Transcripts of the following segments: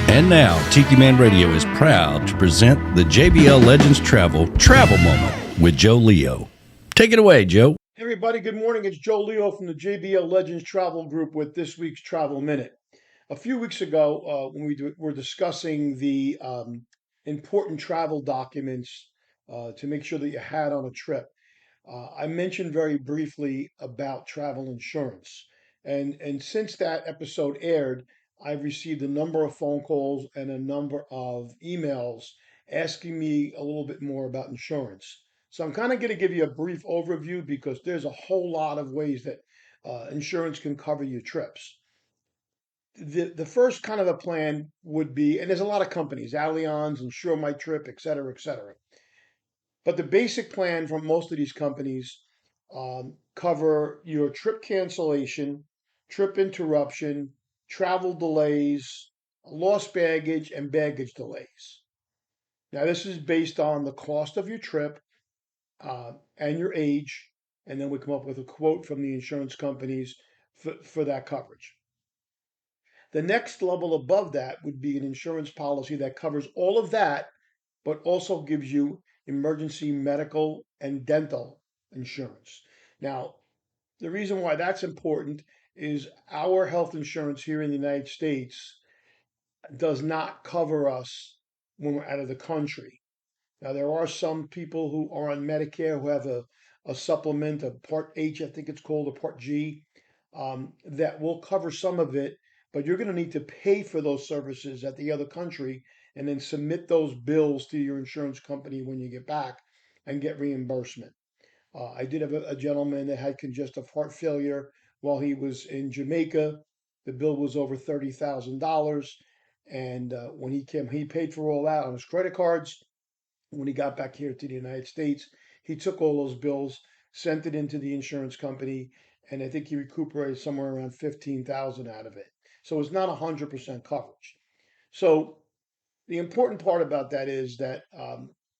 And now, Tiki Man Radio is proud to present the JBL Legends Travel Moment with Joe Leo. Take it away, Joe. Hey everybody, good morning. It's Joe Leo from the JBL Legends Travel Group with this week's Travel Minute. A few weeks ago, when we were discussing the important travel documents to make sure that you had on a trip, I mentioned very briefly about travel insurance. And since that episode aired, I've received a number of phone calls and a number of emails asking me a little bit more about insurance. So I'm kind of going to give you a brief overview because there's a whole lot of ways that insurance can cover your trips. The first kind of a plan would be, and there's a lot of companies, Allianz, Insure My Trip, et cetera, et cetera. But the basic plan from most of these companies cover your trip cancellation, trip interruption, travel delays, lost baggage, and baggage delays. Now, this is based on the cost of your trip and your age, and then we come up with a quote from the insurance companies for that coverage. The next level above that would be an insurance policy that covers all of that, but also gives you emergency medical and dental insurance. Now, the reason why that's important is our health insurance here in the United States does not cover us when we're out of the country. Now, there are some people who are on Medicare who have a supplement, a Part H, I think it's called, a Part G, that will cover some of it, but you're going to need to pay for those services at the other country and then submit those bills to your insurance company when you get back and get reimbursement. I did have a gentleman that had congestive heart failure while he was in Jamaica. The bill was over $30,000. And when he came, he paid for all that on his credit cards. When he got back here to the United States, he took all those bills, sent it into the insurance company, and I think he recuperated somewhere around 15,000 out of it. So it's not 100% coverage. So the important part about that is that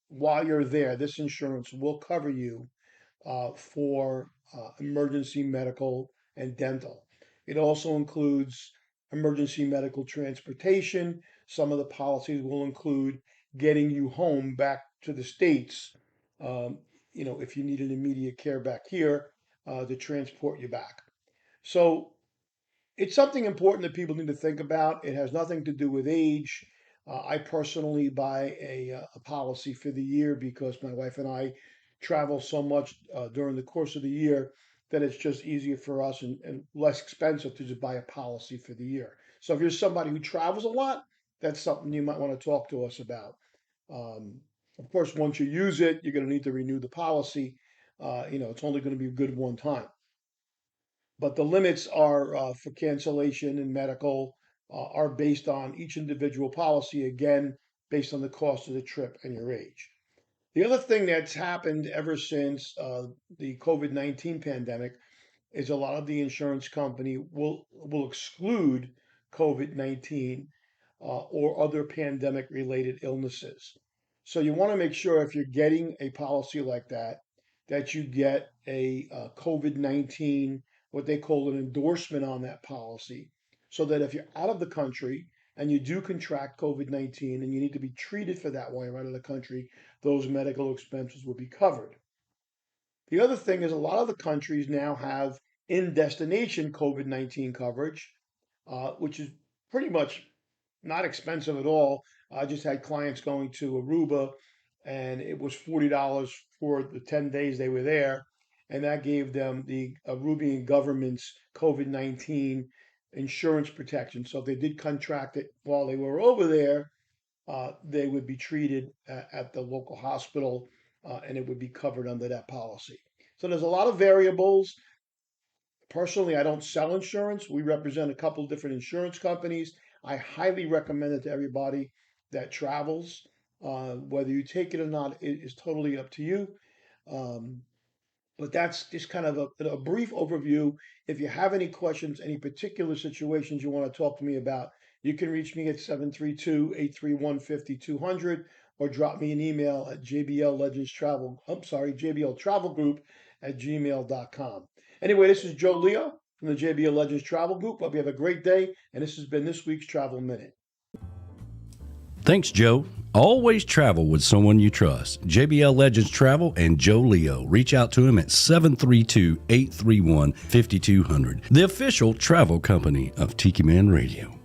while you're there, this insurance will cover you for emergency medical and dental. It also includes emergency medical transportation. Some of the policies will include getting you home back to the States, um, if you need an immediate care back here to transport you back. So it's something important that people need to think about. It has nothing to do with age. I personally buy a policy for the year because my wife and I travel so much during the course of the year that it's just easier for us and less expensive to just buy a policy for the year. So if you're somebody who travels a lot, that's something you might want to talk to us about. Um, of course, once you use it, you're going to need to renew the policy. It's only going to be good one time, but the limits are for cancellation and medical are based on each individual policy, again, based on the cost of the trip and your age. The other thing that's happened ever since the COVID-19 pandemic is a lot of the insurance company will exclude COVID-19 or other pandemic related illnesses. So you want to make sure if you're getting a policy like that you get a COVID-19, what they call an endorsement on that policy, so that if you're out of the country and you do contract COVID-19 and you need to be treated for that while you're out of the country, those medical expenses will be covered. The other thing is a lot of the countries now have in destination COVID 19 coverage, which is pretty much not expensive at all. I just had clients going to Aruba and it was $40 for the 10 days they were there. And that gave them the Arubian government's COVID 19 insurance protection. So if they did contract it while they were over there, they would be treated at the local hospital and it would be covered under that policy. So there's a lot of variables. Personally, I don't sell insurance. We represent a couple of different insurance companies. I highly recommend it to everybody that travels. Whether you take it or not is totally up to you. Um, but that's just kind of a brief overview. If you have any questions, any particular situations you want to talk to me about, you can reach me at 732-831-5200 or drop me an email at JBL Travel Group at gmail.com. Anyway, this is Joe Leo from the JBL Legends Travel Group. Hope you have a great day, and this has been this week's Travel Minute. Thanks, Joe. Always travel with someone you trust. JBL Legends Travel and Joe Leo. Reach out to him at 732-831-5200. The official travel company of Tiki Man Radio.